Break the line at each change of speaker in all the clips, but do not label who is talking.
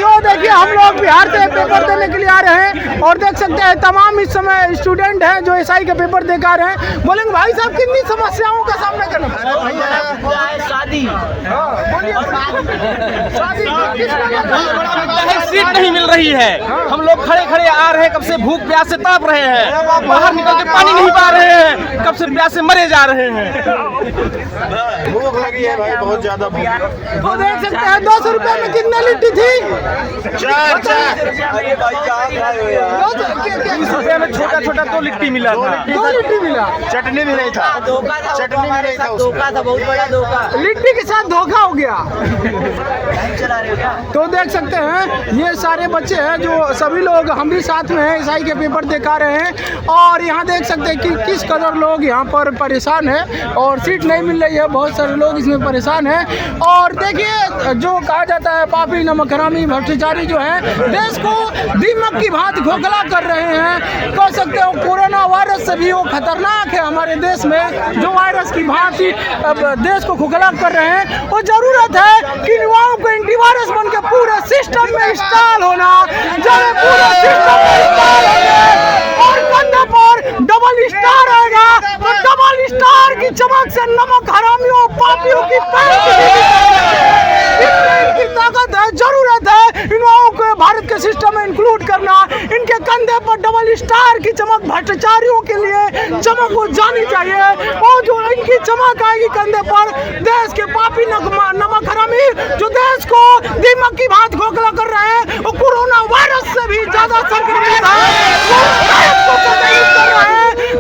साथियों देखिए हम लोग बिहार से पेपर देने के लिए आ रहे हैं और देख सकते हैं तमाम इस समय स्टूडेंट हैं जो एसआई के पेपर दे आ रहे हैं। बोलेंगे भाई साहब कितनी समस्याओं का सामना करना पड़ता है? शादी
सीट नहीं मिल रही है। हम लोग खड़े खड़े आ रहे हैं, कब से भूख प्यास से तड़प रहे हैं, बाहर निकल के पानी नहीं पा रहे हैं, कब से प्यास से मरे जा रहे हैं।
भूख लगी है भाई, बहुत ज्यादा भूख।
तो देख सकते हैं 200 रुपए में कितनी लिट्टी थी?
20 रुपए में छोटा छोटा 2 लिट्टी मिला था।
2 लिट्टी मिला,
चटनी भी नहीं था, चटनी भी नहीं था,
धोखा था, बहुत बड़ा धोखा।
लिट्टी के साथ धोखा हो गया। तो देख सकते हैं ये सारे बच्चे हैं जो सभी लोग हम भी साथ में हैं, एसआई के पेपर देखा रहे हैं और यहाँ देख सकते हैं कि किस कदर लोग यहाँ पर परेशान हैं और सीट नहीं मिल रही है। बहुत सारे लोग इसमें परेशान हैं और देखिए जो कहा जाता है पापी नमक हरामी भ्रष्टाचारी जो है देश को दीमक की भांति खोखला कर रहे हैं। कह सकते हो कोरोना वायरस से भी वो खतरनाक है हमारे देश में, जो वायरस की भांति देश को खोखला कर रहे हैं। और जरूरत है कि युवाओं को एंटीवायरस बन के पूरे सिस्टम में इंस्टॉल होना, जब पूरे सिस्टम में इंस्टॉल होंगे और कंधे पर डबल स्टार आएगा तो डबल स्टार की चमक से नमक हरामियों पापियों की इनकी ताकत है। जरूरत है युवाओं को भारत के सिस्टम में इंक्लूड करना। इनके कंधे पर डबल स्टार की चमक भ्रष्टाचारियों के लिए चमक हो जानी चाहिए और जो इनकी चमक आएगी कंधे पर देश के पापी नमक हरामी जो देश को दीमक की भांति खोखला कर रहे हैं और कोरोना वायरस से भी ज्यादा संक्रमित है।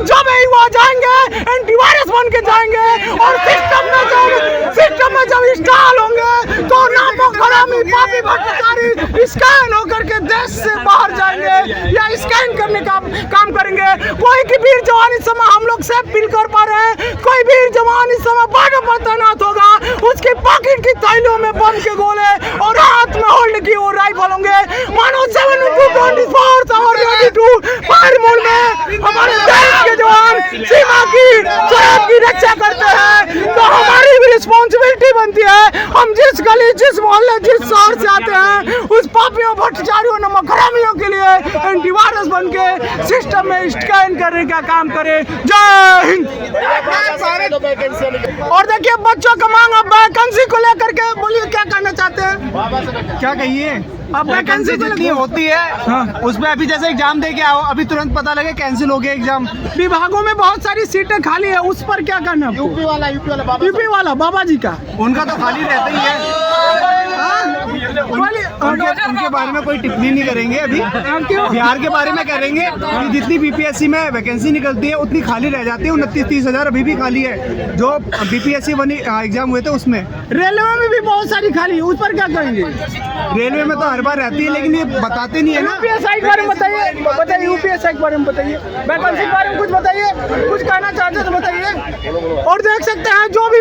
जब युवा जाएंगे एंटीवायरस बन के जाएंगे और सिस्टम में जब इंस्टॉल होंगे तो नमक हरामी पापी भ्रष्टाचारी स्कैन होकर के देश से बाहर जाएंगे या स्कैन करने का काम करेंगे। कोई की वीर जवान इस समय हम लोग से फील कर पा रहे हैं, कोई वीर जवान इस समय बॉर्डर पर तैनात होगा, उसकी पॉकेट की थैलियों में बम के गोले और हाथ में होल्ड की वो राइफल होंगे। मानो 7-24 hour ready to fire mode में हमारे देश के जवान सीमा की सरहद की रक्षा करते हैं। तो हमारी भी रिस्पॉन्सिबिलिटी बनती है, हम जिस गली जिस मोहल्ले जिस शहर से आते हैं उस पापियों भ्रष्टाचारियों नमक हरामियों के लिए एंटीवायरस बन के सिस्टम में स्कैन करने का काम करें। जय हिंद। और देखिए बच्चों का मांग अब वैकेंसी को लेकर के बोलिए क्या कहना चाहते हैं?
क्या कहिए,
अब वैकेंसी
जितनी होती है उसमें अभी जैसे एग्जाम दे के आओ, अभी तुरंत पता लगे कैंसिल हो गया एग्जाम।
विभागों में बहुत सारी सीटें खाली है, उस पर क्या करना है? यूपी वाला बाबा जी का
उनका तो खाली रहता ही है। उनके बारे में कोई टिप्पणी नहीं करेंगे अभी। बिहार के बारे में करेंगे कि जितनी बीपीएससी में वैकेंसी निकलती है उतनी खाली रह जाती है। 29-30 हजार अभी भी खाली है जो बीपीएससी एग्जाम हुए थे उसमें।
रेलवे में भी बहुत सारी खाली है, उस पर क्या करेंगे?
रेलवे में तो हर बार रहती है लेकिन ये बताते नहीं है ना।
यूपीएससी के बारे में बताइए, यूपीएससी के बारे में बताइए, वैकेंसी के बारे में कुछ बताइए, कुछ कहना चाहते तो बताइए। और देख सकते हैं जो भी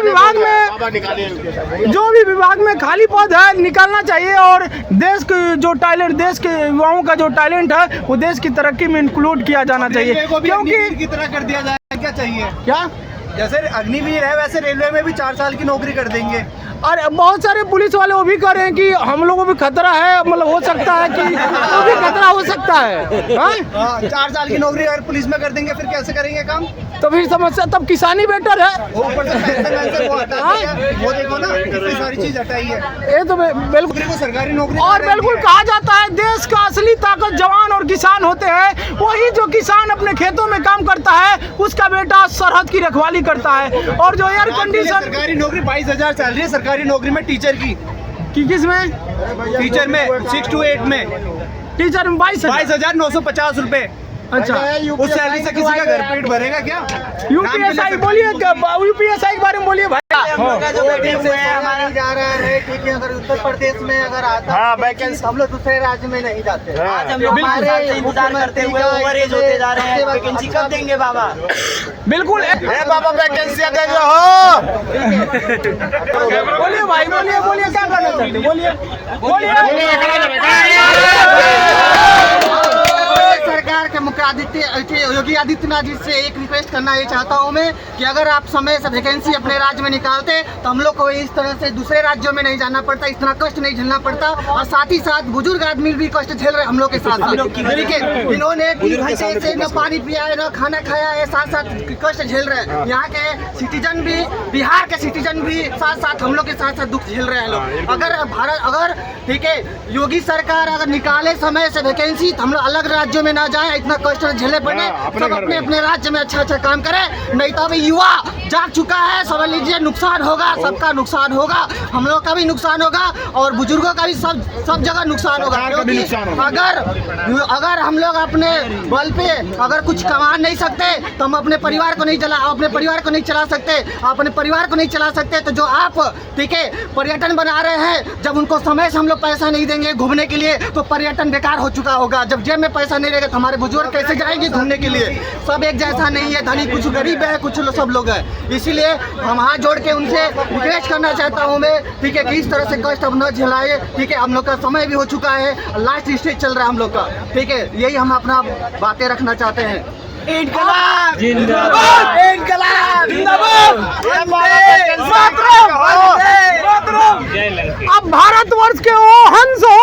विभाग में खाली पद है निकालना चाहिए और देश के जो टैलेंट, देश के युवाओं का जो टैलेंट है वो देश की तरक्की में इंक्लूड किया जाना चाहिए।
क्योंकि की तरह कर दिया जाए क्या चाहिए?
क्या
जैसे अग्निवीर है वैसे रेलवे में भी 4 साल की नौकरी कर देंगे।
और बहुत सारे पुलिस वाले वो भी कह रहे हैं कि हम लोगों को भी खतरा है, मतलब हो सकता है कि वो भी खतरा हो सकता है।
4 साल की नौकरी अगर पुलिस में कर देंगे फिर कैसे करेंगे काम?
तो फिर समस्या तब किसानी बेटर है।
ऊपर से वो देखो ना कितनी सारी चीज हटाई है।
ये तो बिल्कुल
सरकारी नौकरी
और बिल्कुल कहा जाता है देश का असली ताकत जवान और किसान होते हैं। वही जो किसान अपने खेतों में काम करता है उसका बेटा सरहद की रखवाली करता है। और जो एयर कंडीशन
सरकारी नौकरी 22,000 सैलरी है सरकारी नौकरी में टीचर की
किस में?
टीचर में 6 to 8 में
टीचर में
22,950 रुपए।
अच्छा,
उस सैलरी से किसी का घर पेट भरेगा क्या?
यूपीएससी बोलिए, यूपीएससी के बारे में बोलिए भाई।
जो बैठे हुए हैं हमारे जा रहा है ठीक है, अगर उत्तर प्रदेश में अगर आता है वैकेंसी हम लोग दूसरे राज्य में नहीं जाते। आज हम लोग हमारे इंतजार करते हुए ओवर एज होते जा रहे हैं, वैकेंसी कब देंगे बाबा?
बिल्कुल
बाबा वैकेंसी दे दो हो।
बोलिए भाई, बोलिए क्या करना चाहते हैं? बोलिए
सरकार के मुकाबले
योगी आदित्यनाथ जी से एक रिक्वेस्ट करना ये चाहता हूँ मैं कि अगर आप समय से वैकेंसी अपने राज्य में निकालते तो हम लोग को इस तरह से दूसरे राज्यों में नहीं जाना पड़ता, इतना कष्ट नहीं झेलना पड़ता। और साथ ही साथ बुजुर्ग आदमी भी कष्ट झेल रहे हम लोग के साथ। देखिए इन्होंने 3 घंटे से न पानी पिया है न खाना खाया है, साथ साथ कष्ट झेल रहे हैं। यहाँ के सिटीजन भी, बिहार के सिटीजन भी साथ साथ हम लोग के साथ साथ दुख झेल रहे हैं लोग। अगर ठीक है योगी सरकार अगर निकाले समय से वैकेंसी तो हम लोग अलग राज्यों में ना जाए, इतना कष्ट झेले पड़े, सब अपने अपने राज्य में अच्छा काम करे। नहीं तो अभी युवा जाग चुका है, समझ लीजिए नुकसान होगा, सबका नुकसान होगा, हम लोग का भी नुकसान होगा और बुजुर्गों का भी सब जगह नुकसान होगा। क्योंकि अगर हम लोग अपने बल पे अगर कुछ कमा नहीं सकते तो हम अपने परिवार को नहीं चला सकते। तो जो आप ठीक है पर्यटन बना रहे हैं, जब उनको समय से हम लोग पैसा नहीं देंगे घूमने के लिए तो पर्यटन बेकार हो चुका होगा। जब जेब में पैसा नहीं रहेगा तो हमारे बुजुर्ग कैसे जाएंगे घूमने के लिए? सब एक जैसा नहीं है, धनी कुछ गरीब है, कुछ सब लोग हैं। इसीलिए हम हाथ जोड़ के उनसे रिक्वेस्ट करना चाहता हूँ मैं, ठीक है, कि इस तरह से कष्ट अब न झेलाए। ठीक है, हम लोग का समय भी हो चुका है, लास्ट स्टेज चल रहा है हम लोग का। ठीक है, यही हम अपना बातें रखना चाहते हैं।
इनकलाब
जिंदाबाद,
इनकलाब जिंदाबाद। अब भारतवर्ष के वो हंस हो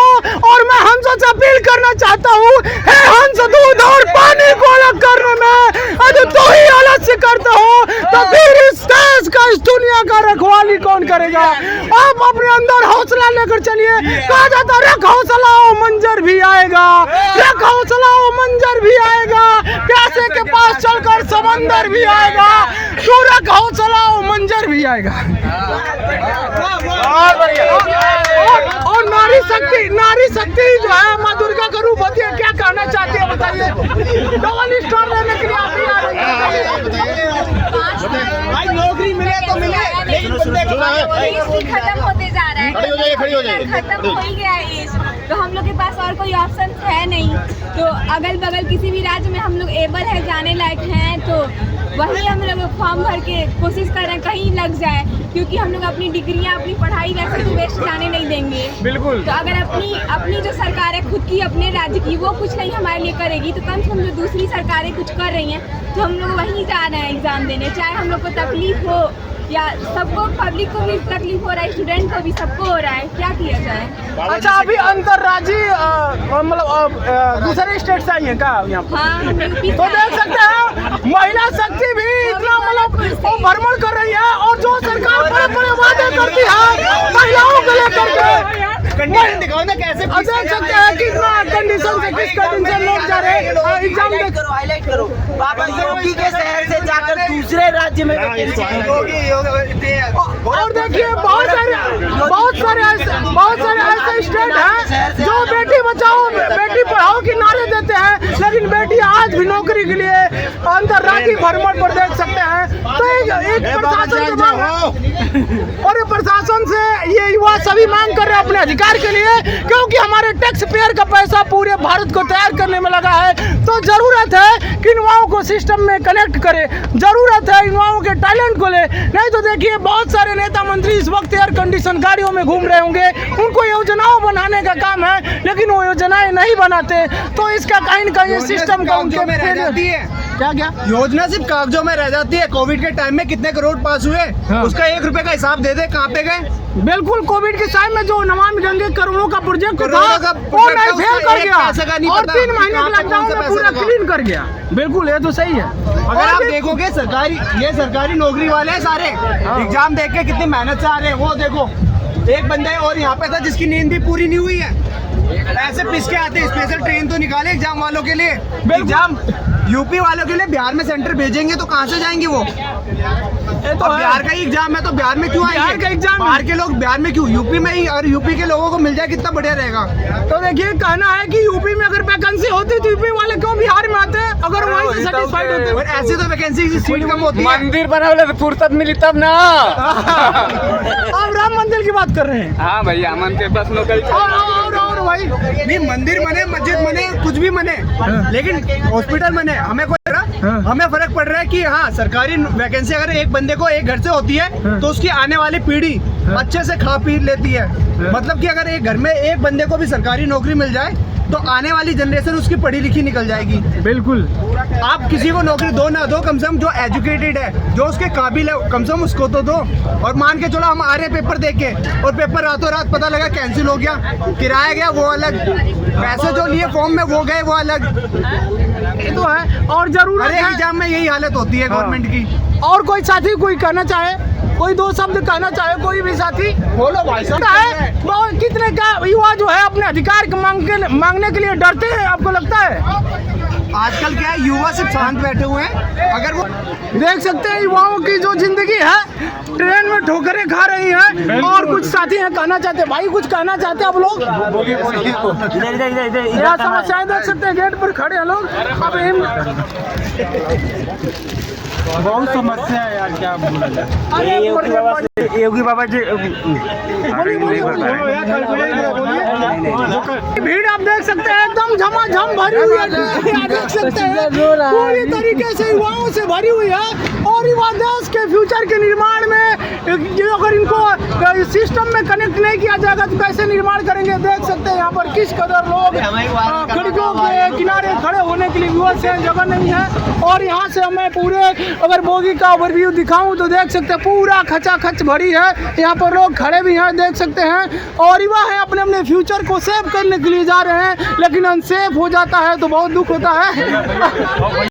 और मैं हंसों से अपील करना चाहता हूँ, हे हंस दूध और पानी को अलग करने में यदि तू ही आलस्य करता हो तो फिर इस देश का, इस दुनिया का रखवाली कौन करेगा? आप अपने अंदर हौसला लेकर चलिए। कहा जाता रख हौसला हो मंजर भी आएगा, रख हौसला हो मंजर भी आएगा, प्यासे के पास चलकर समंदर भी आएगा, तू रख हौसला हो मंजर भी आएगा। और नारी शक्ति जो है माँ दुर्गा का रूप होती है, क्या कहना चाहती है बताइए? डबल स्टार लेने के लिए आप ही आ रही है। भाई नौकरी मिले तो मिले,
खत्म होते जा रहा है,
खड़ी हो जाइए।
खत्म हो ही गया है एज, तो हम लोग के पास और कोई ऑप्शन है नहीं। तो अगल बगल किसी भी राज्य में हम लोग एबल है, जाने लायक हैं, तो वही हम लोग फॉर्म भर के कोशिश कर रहे हैं कहीं लग जाए, क्योंकि हम लोग अपनी डिग्रियां, अपनी पढ़ाई वैसे तो वेस्ट जाने नहीं देंगे।
बिल्कुल।
तो अगर अपनी जो सरकार है खुद की, अपने राज्य की, वो कुछ नहीं हमारे लिए करेगी तो कम से कम जो दूसरी सरकारें कुछ कर रही हैं तो हम लोग वहीं जा रहे हैं एग्जाम देने, चाहे हम लोग को तकलीफ हो या सबको, पब्लिक को भी तकलीफ हो रहा है, स्टूडेंट को भी, सबको हो रहा है, क्या किया जाए?
अच्छा, अभी अंतर्राज्यीय मतलब दूसरे स्टेट से आई है क्या यहाँ पर?
हाँ, हम यूपी
तो देख सकते हैं महिला शक्ति भी इतना मतलब वो भ्रमण कर रही है, और जो सरकार बड़े बड़े वादे करती है महिलाओं को लेकर के,
कंडीशन दिखाओ ना कैसे
देख सकते हैं कितना कंडीशन से, किस कंडीशन लोग जा रहे हैं एग्जाम दे।
हाईलाइट करो बाबा, योगी के शहर से जाकर दूसरे राज्य में
और देखिए बहुत सारे ऐसे स्टेट हैं जो बेटी बचाओ बेटी पढ़ाओ की नारे देते हैं, लेकिन बेटी आज भी नौकरी के लिए अंतर्राज्यीय भ्रमण पर देख सकते हैं। तो एक प्रशासन के मांग और प्रशासन से ये युवा सभी मांग कर रहे हैं अपने अधिकार के लिए, क्योंकि हमारे टैक्स पेयर का पैसा पूरे भारत को तैयार करने में लगा है। तो जरूरत है कि युवाओं को सिस्टम में कनेक्ट करे, जरूरत है युवाओं के टैलेंट को ले। नहीं तो देखिए बहुत सारे नेता मंत्री इस वक्त एयर कंडीशन गाड़ियों में घूम रहे होंगे, उनको योजनाओं बनाने का काम है, लेकिन वो योजनाएं नहीं बनाते, तो इसका कहीं न कहीं सिस्टम का उनके
में रह जाती है।
क्या
योजना सिर्फ कागजों में रह जाती है। कोविड के टाइम में कितने करोड़ पास हुए, उसका 1 रुपए का हिसाब दे दे, कहाँ पे गए?
बिल्कुल, कोविड के टाइम में जो नमामि गंगे करोड़ों का प्रोजेक्ट था वो
प्रोजेक्ट
नहीं फेल कर गया,
और
3 महीने के लॉकडाउन में पूरा क्लीन कर गया। बिल्कुल, ये तो सही है।
अगर आप देखोगे सरकारी नौकरी वाले हैं सारे, एग्जाम देख के कितनी मेहनत से आ रहे हैं। वो देखो एक बंदा है और यहाँ पे था जिसकी नींद भी पूरी नहीं हुई है, ऐसे पिस के आते। स्पेशल ट्रेन तो निकाले एग्जाम वालों के लिए, एग्जाम यूपी वालों के लिए बिहार में सेंटर भेजेंगे तो कहाँ से जाएंगे वो? तो बिहार का ही एग्जाम है तो बिहार में क्यों आएंगे?
बिहार का एग्जाम,
बाहर के लोग बिहार में क्यों? यूपी में ही, और यूपी के लोगों को मिल जाए कितना बढ़िया रहेगा।
तो देखिए कहना है कि यूपी में अगर वैकेंसी होती तो यूपी वाले क्यों बिहार में आते, अगर वहीं से सेटिस्फाइड होते।
और ऐसे तो वैकेंसी की सीट कम होती है।
मंदिर बनावे तो फुर्सत मिली तब ना।
आप राम मंदिर की बात कर रहे हैं?
हाँ भैया, मन के पास नौकरी
और भाई
नहीं, मंदिर बने, मस्जिद बने, कुछ भी बने, लेकिन हॉस्पिटल बने, हमें हमें फर्क पड़ रहा है कि हाँ सरकारी वैकेंसी अगर एक बंदे को एक घर से होती है तो उसकी आने वाली पीढ़ी अच्छे से खा पी लेती है। मतलब कि अगर एक घर में एक बंदे को भी सरकारी नौकरी मिल जाए तो आने वाली जनरेशन उसकी पढ़ी लिखी निकल जाएगी।
बिल्कुल।
आप किसी को नौकरी दो ना दो, कम से कम जो एजुकेटेड है, जो उसके काबिल है, कम से कम उसको तो दो। और मान के चलो हम आ रहे पेपर दे के और पेपर रातों रात पता लगा कैंसिल हो गया, किराया गया वो अलग, पैसे जो लिए फॉर्म में वो गए वो अलग।
ये तो है। और जरूर
हर एक एग्जाम में यही हालत होती है गवर्नमेंट की।
और कोई साथी कोई कहना चाहे, कोई दो शब्द कहना चाहे, कोई भी साथी बोलो भाई साहब। है बहुत कितने का युवा जो है अपने अधिकार मांगने के लिए डरते हैं, आपको लगता है?
आजकल क्या है, युवा सिर्फ शांत बैठे हुए हैं। अगर वो
देख सकते हैं युवाओं की जो जिंदगी है ट्रेन में ठोकरें खा रही हैं। और कुछ साथी हैं कहना चाहते हैं, भाई कुछ कहना चाहते हैं आप लोग? क्या समस्याएं देख सकते हैं, गेट पर खड़े हैं लोग। अब
बहुत समस्या है यार, क्या बोला जाए। योगी बाबा जी
भीड़ आप देख सकते हैं एकदम झमाझम भरी हुई है, देख सकते हैं पूरी तरीके से युवाओं से भरी हुई है। और युवा देश के फ्यूचर के निर्माण में अगर इनको सिस्टम में कनेक्ट नहीं किया जाएगा तो कैसे निर्माण करेंगे। देख सकते हैं यहाँ पर किस कदर लोग खिड़कियों के किनारे खड़े होने के लिए व्यवस्था है, जगह नहीं है। और यहाँ से हमें पूरे अगर बोगी का ओवरव्यू दिखाऊं तो देख सकते हैं पूरा खचाखच भरी है। यहाँ पर लोग खड़े भी हैं, देख सकते हैं। और युवा है अपने अपने फ्यूचर को सेव करने के लिए जा रहे हैं, लेकिन अनसेफ हो जाता है तो बहुत दुख होता है।